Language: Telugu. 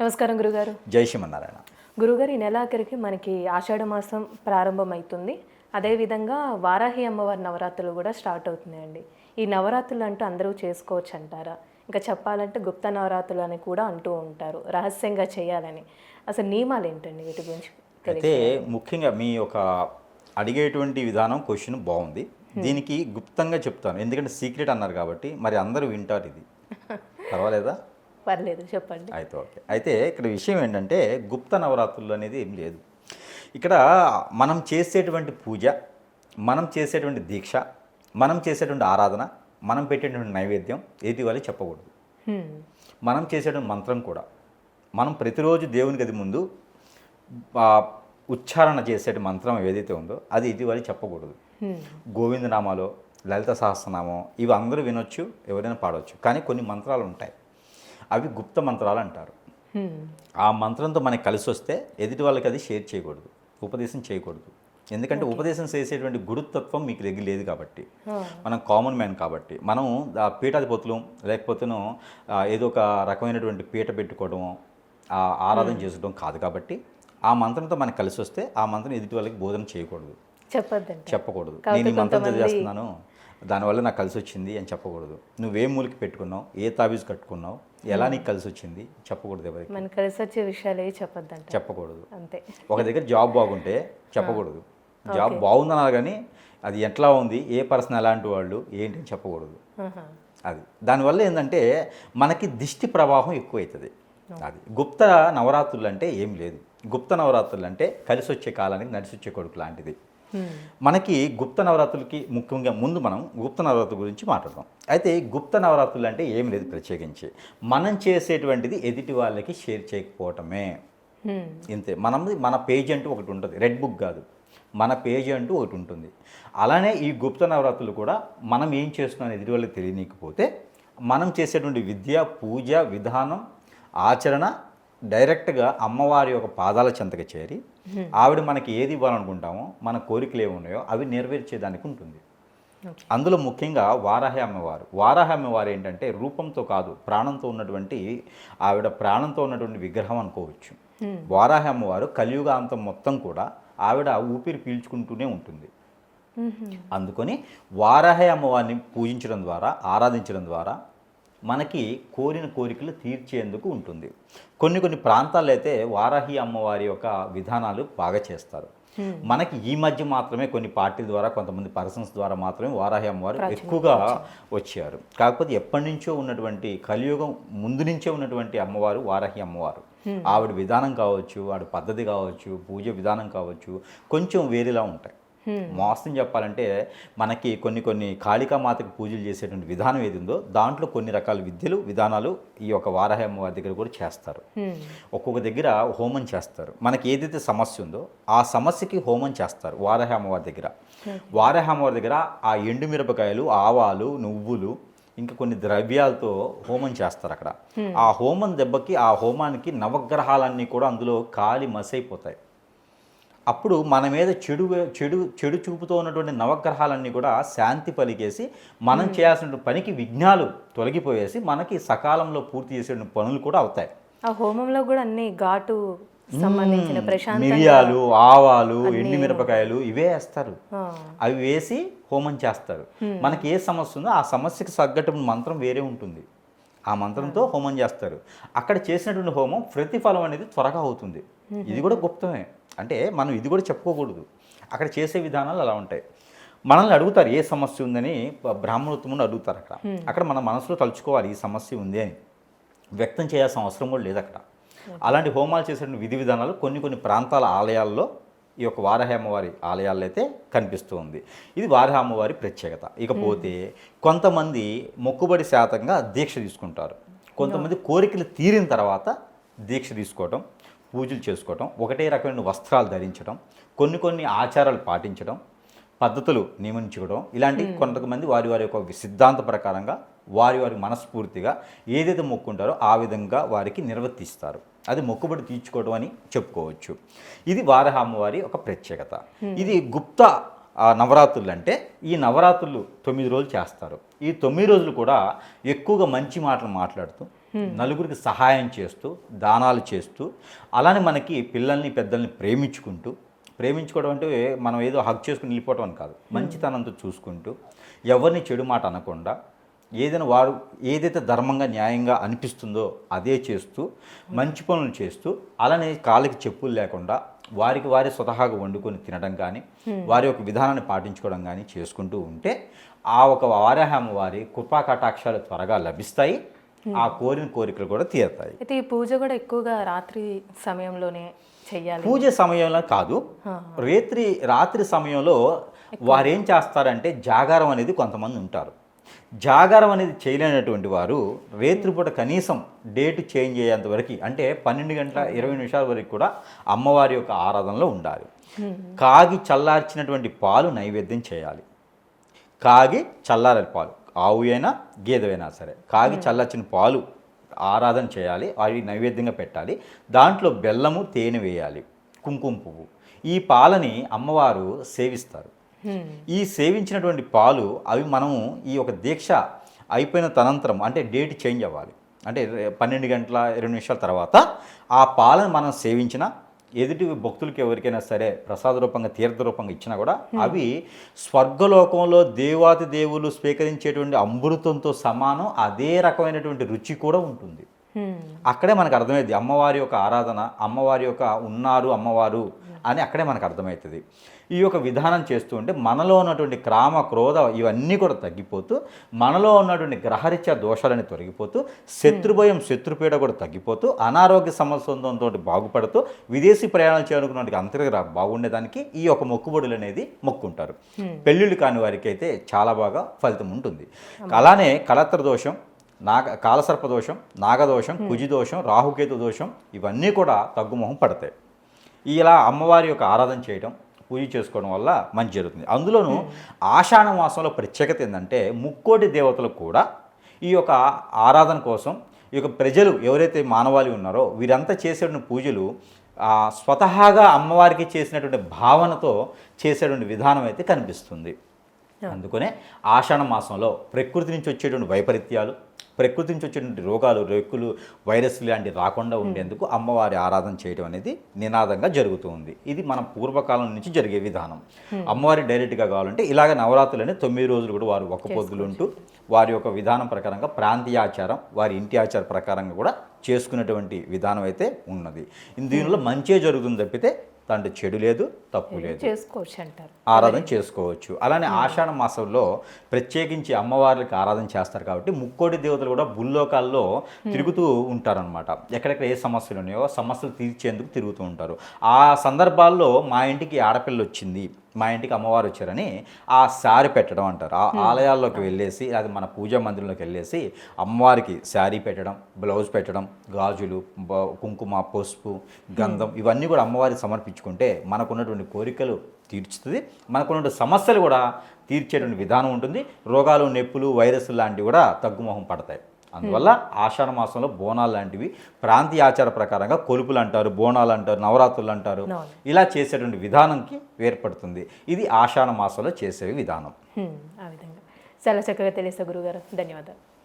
నమస్కారం గురుగారు. జై శ్రీమన్నారాయణ. గురుగారు, ఈ నెలాఖరికి మనకి ఆషాఢ మాసం ప్రారంభమవుతుంది. అదేవిధంగా వారాహి అమ్మవారి నవరాత్రులు కూడా స్టార్ట్ అవుతున్నాయండి. ఈ నవరాత్రులు అంటూ అందరూ చేసుకోవచ్చు అంటారా? ఇంకా చెప్పాలంటే గుప్త నవరాత్రులు అని కూడా అంటూ ఉంటారు, రహస్యంగా చేయాలని. అసలు నియమాలు ఏంటండి వీటి గురించి? అయితే ముఖ్యంగా మీ యొక్క అడిగేటువంటి విధానం క్వశ్చన్ బాగుంది. దీనికి గుప్తంగా చెప్తాను, ఎందుకంటే సీక్రెట్ అన్నారు కాబట్టి మరి అందరూ వింటారు. ఇది పర్వాలేదా? పర్లేదు, చెప్పండి. అయితే ఓకే. అయితే ఇక్కడ విషయం ఏంటంటే గుప్త నవరాత్రులు అనేది ఏం లేదు. ఇక్కడ మనం చేసేటువంటి పూజ, మనం చేసేటువంటి దీక్ష, మనం చేసేటువంటి ఆరాధన, మనం పెట్టేటువంటి నైవేద్యం ఏది వాళ్ళు చెప్పకూడదు. మనం చేసేటువంటి మంత్రం కూడా మనం ప్రతిరోజు దేవుని గది ముందు ఉచ్చారణ చేసే మంత్రం ఏదైతే ఉందో అది ఇది వాళ్ళు చెప్పకూడదు. గోవిందనామాలో, లలిత సహస్రనామం ఇవి అందరూ వినొచ్చు, ఎవరైనా పాడవచ్చు. కానీ కొన్ని మంత్రాలు ఉంటాయి, అవి గుప్త మంత్రాలు అంటారు. ఆ మంత్రంతో మనకి కలిసి వస్తే ఎదుటి వాళ్ళకి అది షేర్ చేయకూడదు, ఉపదేశం చేయకూడదు. ఎందుకంటే ఉపదేశం చేసేటువంటి గురుతత్వం మీకు దగ్గర లేదు కాబట్టి, మనం కామన్ మ్యాన్ కాబట్టి, మనం పీఠాధిపతులు లేకపోతేనో ఏదో ఒక రకమైనటువంటి పీట పెట్టుకోవడము, ఆరాధన చేసుకోవడం కాదు కాబట్టి ఆ మంత్రంతో మనకు కలిసి వస్తే ఆ మంత్రం ఎదుటి వాళ్ళకి బోధన చేయకూడదు, చెప్పకూడదు. నేను ఈ మంత్రం చదివేస్తున్నాను, దానివల్ల నాకు కలిసి వచ్చింది అని చెప్పకూడదు. నువ్వే మూలికి పెట్టుకున్నావు, ఏ తాబీజ్ కట్టుకున్నావు, ఎలా నీకు కలిసి వచ్చింది చెప్పకూడదు. ఎవరికి మనకు కలిసి వచ్చే విషయాలు చెప్పకూడదు. అంతే. ఒక దగ్గర జాబ్ బాగుంటే చెప్పకూడదు, జాబ్ బాగుందన్నారు కానీ అది ఎట్లా ఉంది, ఏ పర్సన్ ఎలాంటి వాళ్ళు ఏంటి అని చెప్పకూడదు. అది దానివల్ల ఏంటంటే మనకి దిష్టి ప్రవాహం ఎక్కువవుతుంది. అది గుప్త నవరాత్రులు అంటే ఏం లేదు. గుప్త నవరాత్రులు అంటే కలిసి వచ్చే కాలానికి నడిచి వచ్చే కొడుకు లాంటిది. మనకి గుప్త నవరాత్రులకి ముఖ్యంగా ముందు మనం గుప్త నవరాత్రుల గురించి మాట్లాడదాం. అయితే గుప్త నవరాత్రులు అంటే ఏం లేదు, ప్రత్యేకించి మనం చేసేటువంటిది ఎదుటి వాళ్ళకి షేర్ చేయకపోవటమే. ఇంతే. మన పేజ్ అంటూ ఒకటి ఉంటుంది, రెడ్ బుక్ కాదు, మన పేజ్ అంటూ ఒకటి ఉంటుంది. అలానే ఈ గుప్త నవరాత్రులు కూడా మనం ఏం చేస్తున్నాం ఎదుటి వాళ్ళకి తెలియనీకపోతే మనం చేసేటువంటి విద్య, పూజ విధానం, ఆచరణ డైరెక్ట్గా అమ్మవారి యొక్క పాదాల చెంతకు చేరి ఆవిడ మనకి ఏది ఇవ్వాలనుకుంటామో, మన కోరికలు ఏమున్నాయో అవి నెరవేర్చేదానికి ఉంటుంది. అందులో ముఖ్యంగా వారాహి అమ్మవారు. వారాహి అమ్మవారు ఏంటంటే రూపంతో కాదు, ప్రాణంతో ఉన్నటువంటి ఆవిడ, ప్రాణంతో ఉన్నటువంటి విగ్రహం అనుకోవచ్చు. వారాహి అమ్మవారు కలియుగాంతం మొత్తం కూడా ఆవిడ ఊపిరి పీల్చుకుంటూనే ఉంటుంది. అందుకని వారాహి అమ్మవారిని పూజించడం ద్వారా, ఆరాధించడం ద్వారా మనకి కోరిన కోరికలు తీర్చేందుకు ఉంటుంది. కొన్ని ప్రాంతాల్లో అయితే వారాహి అమ్మవారి యొక్క విధానాలు బాగా చేస్తారు. మనకి ఈ మధ్య మాత్రమే కొన్ని పార్టీల ద్వారా, కొంతమంది పర్సన్స్ ద్వారా మాత్రమే వారాహి అమ్మవారు ఎక్కువగా వచ్చారు. కాకపోతే ఎప్పటి నుంచో ఉన్నటువంటి, కలియుగం ముందు నుంచే ఉన్నటువంటి అమ్మవారు వారాహి అమ్మవారు. ఆవిడ విధానం కావచ్చు, ఆవిడ పద్ధతి కావచ్చు, పూజ విధానం కావచ్చు, కొంచెం వేరేలా ఉంటాయి. మోసం చెప్పాలంటే మనకి కొన్ని కాళికామాతకి పూజలు చేసేటువంటి విధానం ఏది ఉందో దాంట్లో కొన్ని రకాల విద్యలు, విధానాలు ఈ యొక్క వారాహి అమ్మవారి దగ్గర కూడా చేస్తారు. ఒక్కొక్క దగ్గర హోమం చేస్తారు. మనకి ఏదైతే సమస్య ఉందో ఆ సమస్యకి హోమం చేస్తారు వారాహి అమ్మవారి దగ్గర. వారాహి అమ్మవారి దగ్గర ఆ ఎండుమిరపకాయలు, ఆవాలు, నువ్వులు, ఇంకా కొన్ని ద్రవ్యాలతో హోమం చేస్తారు అక్కడ. ఆ హోమం దెబ్బకి, ఆ హోమానికి నవగ్రహాలన్నీ కూడా అందులో కాలి మసైపోతాయి. అప్పుడు మన మీద చెడు చూపుతూ ఉన్నటువంటి నవగ్రహాలన్నీ కూడా శాంతి పలికేసి మనం చేయాల్సిన పనికి విఘ్నాలు తొలగిపోయేసి మనకి సకాలంలో పూర్తి చేసే పనులు కూడా అవుతాయి. ఆ హోమంలో కూడా అన్ని ఘాటు సంబంధించిన మిరియాలు, ఆవాలు, ఎండుమిరపకాయలు ఇవే వేస్తారు. అవి వేసి హోమం చేస్తారు. మనకి ఏ సమస్య ఉందో ఆ సమస్యకి తగ్గట్టు మంత్రం వేరే ఉంటుంది, ఆ మంత్రంతో హోమం చేస్తారు. అక్కడ చేసినటువంటి హోమం ప్రతిఫలం అనేది త్వరగా అవుతుంది. ఇది కూడా గుప్తమే. అంటే మనం ఇది కూడా చెప్పుకోకూడదు, అక్కడ చేసే విధానాలు అలా ఉంటాయి. మనల్ని అడుగుతారు ఏ సమస్య ఉందని, బ్రాహ్మణోత్తముని అడుగుతారు. అక్కడ మన మనసులో తలుచుకోవాలి ఈ సమస్య ఉంది అని, వ్యక్తం చేయాల్సిన అవసరం కూడా లేదు అక్కడ. అలాంటి హోమాలు చేసే విధి విధానాలు కొన్ని ప్రాంతాల ఆలయాల్లో, ఈ యొక్క వారాహి అమ్మవారి ఆలయాల్లో అయితే కనిపిస్తూ ఉంది. ఇది వారాహి అమ్మవారి ప్రత్యేకత. ఇకపోతే కొంతమంది మొక్కుబడి శాతంగా దీక్ష తీసుకుంటారు. కొంతమంది కోరికలు తీరిన తర్వాత దీక్ష తీసుకోవటం, పూజలు చేసుకోవటం, ఒకటే రకమైన వస్త్రాలు ధరించడం, కొన్ని ఆచారాలు పాటించడం, పద్ధతులు నియమించుకోవడం, ఇలాంటి కొంతమంది వారి యొక్క సిద్ధాంత ప్రకారంగా వారి మనస్ఫూర్తిగా ఏదైతే మొక్కుంటారో ఆ విధంగా వారికి నిర్వర్తిస్తారు. అది మొక్కుబడి తీర్చుకోవడం అని చెప్పుకోవచ్చు. ఇది వారాహి అమ్మవారి ఒక ప్రత్యేకత. ఇది గుప్త నవరాత్రులు అంటే ఈ నవరాత్రులు 9 రోజులు చేస్తారు. ఈ 9 రోజులు కూడా ఎక్కువగా మంచి మాటలు మాట్లాడుతూ నలుగురికి సహాయం చేస్తూ దానాలు చేస్తూ అలానే మనకి పిల్లల్ని పెద్దల్ని ప్రేమించుకోవడం అంటే మనం ఏదో హక్ చేసుకుని వెళ్ళిపోవటం అని కాదు, మంచితనంతో చూసుకుంటూ ఎవరిని చెడు మాట అనకుండా వారు ఏదైతే ధర్మంగా న్యాయంగా అనిపిస్తుందో అదే చేస్తూ మంచి పనులు చేస్తూ అలానే కాళ్ళకి చెప్పులు లేకుండా వారికి వారి స్వతహాగా వండుకొని తినడం కానీ వారి యొక్క విధానాన్ని పాటించుకోవడం కానీ చేసుకుంటూ ఉంటే ఆ ఒక వారాహి వారి కృపా కటాక్షాలు త్వరగా లభిస్తాయి, ఆ కోరిన కోరికలు కూడా తీరుతాయి. అయితే ఈ పూజ కూడా ఎక్కువగా రాత్రి సమయంలోనే చెయ్యాలి. పూజ సమయంలో కాదు, రాత్రి సమయంలో వారు ఏం చేస్తారంటే జాగారం అనేది కొంతమంది ఉంటారు. జాగారం అనేది చేయలేనటువంటి వారు రేత్రిపూట కనీసం డేట్ చేంజ్ అయ్యేంత వరకు అంటే 12:20 వరకు కూడా అమ్మవారి యొక్క ఆరాధనలో ఉండాలి. కాగి చల్లార్చినటువంటి పాలు నైవేద్యం చేయాలి. కాగి చల్లారని పాలు, ఆవు అయినా గేదె అయినా సరే, కాగి చల్లార్చిన పాలు ఆరాధన చేయాలి, అవి నైవేద్యంగా పెట్టాలి. దాంట్లో బెల్లము తేనె వేయాలి, కుంకుమ పువ్వు. ఈ పాలని అమ్మవారు సేవిస్తారు. ఈ సేవించినటువంటి పాలు అవి మనము ఈ యొక్క దీక్ష అయిపోయిన తనంతరం అంటే డేట్ చేంజ్ అవ్వాలి, అంటే 12:20 తర్వాత ఆ పాలను మనం సేవించిన ఎదుటి భక్తులకి ఎవరికైనా సరే ప్రసాద రూపంగా తీర్థ రూపంగా ఇచ్చినా కూడా అవి స్వర్గలోకంలో దేవాతి దేవులు స్వీకరించేటువంటి అమృతంతో సమానం, అదే రకమైనటువంటి రుచి కూడా ఉంటుంది. అక్కడే మనకు అర్థమవుతుంది అమ్మవారి యొక్క ఆరాధన, అమ్మవారి యొక్క ఉన్నారు అమ్మవారు అని అక్కడే మనకు అర్థమవుతుంది. ఈ యొక్క విధానం చేస్తూ ఉంటే మనలో ఉన్నటువంటి క్రామ క్రోధ ఇవన్నీ కూడా తగ్గిపోతూ మనలో ఉన్నటువంటి గ్రహరీత్యా దోషాలని తొలగిపోతూ శత్రుభయం శత్రుపీడ కూడా తగ్గిపోతూ అనారోగ్య సమస్యలతో బాగుపడుతూ విదేశీ ప్రయాణాలు చేయాలనుకున్నటువంటి అంతర్గత బాగుండేదానికి ఈ యొక్క మొక్కుబడులు అనేది మొక్కుంటారు. పెళ్ళిళ్ళు కాని వారికి అయితే చాలా బాగా ఫలితం ఉంటుంది. అలానే కలత్ర దోషం, కాలసర్ప దోషం, నాగదోషం, కుజిదోషం, రాహుకేతు దోషం ఇవన్నీ కూడా తగ్గుముఖం పడతాయి. ఇలా అమ్మవారి యొక్క ఆరాధన చేయడం, పూజ చేసుకోవడం వల్ల మంచి జరుగుతుంది. అందులోనూ ఆషాఢ మాసంలో ప్రత్యేకత ఏంటంటే ముక్కోటి దేవతలకు కూడా ఈ యొక్క ఆరాధన కోసం ఈ యొక్క ప్రజలు ఎవరైతే మానవాళి ఉన్నారో వీరంతా చేసేటువంటి పూజలు స్వతహాగా అమ్మవారికి చేసినటువంటి భావనతో చేసేటువంటి విధానం అయితే కనిపిస్తుంది. అందుకనే ఆషాఢ మాసంలో ప్రకృతి నుంచి వచ్చేటువంటి వైపరీత్యాలు, ప్రకృతి నుంచి వచ్చేటువంటి రోగాలు, రెక్కులు, వైరస్లు లాంటివి రాకుండా ఉండేందుకు అమ్మవారి ఆరాధన చేయడం అనేది నినాదంగా జరుగుతూ ఉంది. ఇది మన పూర్వకాలం నుంచి జరిగే విధానం. అమ్మవారి డైరెక్ట్గా కావాలంటే ఇలాగ నవరాత్రులని 9 రోజులు కూడా వారు ఒక్క పొద్దులు ఉంటూ వారి యొక్క విధానం ప్రకారంగా ప్రాంతీయ ఆచారం, వారి ఇంటి ఆచార ప్రకారంగా కూడా చేసుకునేటువంటి విధానం అయితే ఉన్నది. దీనిలో మంచే జరుగుతుంది తప్పితే దాంట్లో చెడు లేదు, తప్పు లేదు, చేసుకోవచ్చు అంటారు, ఆరాధన చేసుకోవచ్చు. అలానే ఆషాఢ మాసంలో ప్రత్యేకించి అమ్మవారికి ఆరాధన చేస్తారు కాబట్టి ముక్కోటి దేవతలు కూడా భూలోకాల్లో తిరుగుతూ ఉంటారనమాట. ఎక్కడెక్కడ ఏ సమస్యలు ఉన్నాయో సమస్యలు తీర్చేందుకు తిరుగుతూ ఉంటారు. ఆ సందర్భాల్లో మా ఇంటికి ఆడపిల్ల వచ్చింది, మా ఇంటికి అమ్మవారు వచ్చారని ఆ శారీ పెట్టడం అంటారు. ఆ ఆలయాల్లోకి వెళ్ళేసి అది మన పూజా మందిరంలోకి వెళ్ళేసి అమ్మవారికి శారీ పెట్టడం, బ్లౌజ్ పెట్టడం, గాజులు, కుంకుమ, పసుపు, గంధం ఇవన్నీ కూడా అమ్మవారికి సమర్పించుకుంటే మనకున్నటువంటి కోరికలు తీర్చుతుంది, మనకున్నటువంటి సమస్యలు కూడా తీర్చేటువంటి విధానం ఉంటుంది. రోగాలు, నొప్పులు, వైరస్లు లాంటివి కూడా తగ్గుముఖం పడతాయి. అందువల్ల ఆషాఢ మాసంలో బోనాలు లాంటివి ప్రాంతీయ ఆచార ప్రకారంగా కొలుపులు అంటారు, బోనాలు అంటారు, నవరాత్రులు అంటారు, ఇలా చేసేటువంటి విధానంకి ఏర్పడుతుంది. ఇది ఆషాఢ మాసంలో చేసే విధానం. ఆ విధంగా చాలా చక్కగా తెలియదు గురుగారు, ధన్యవాదాలు.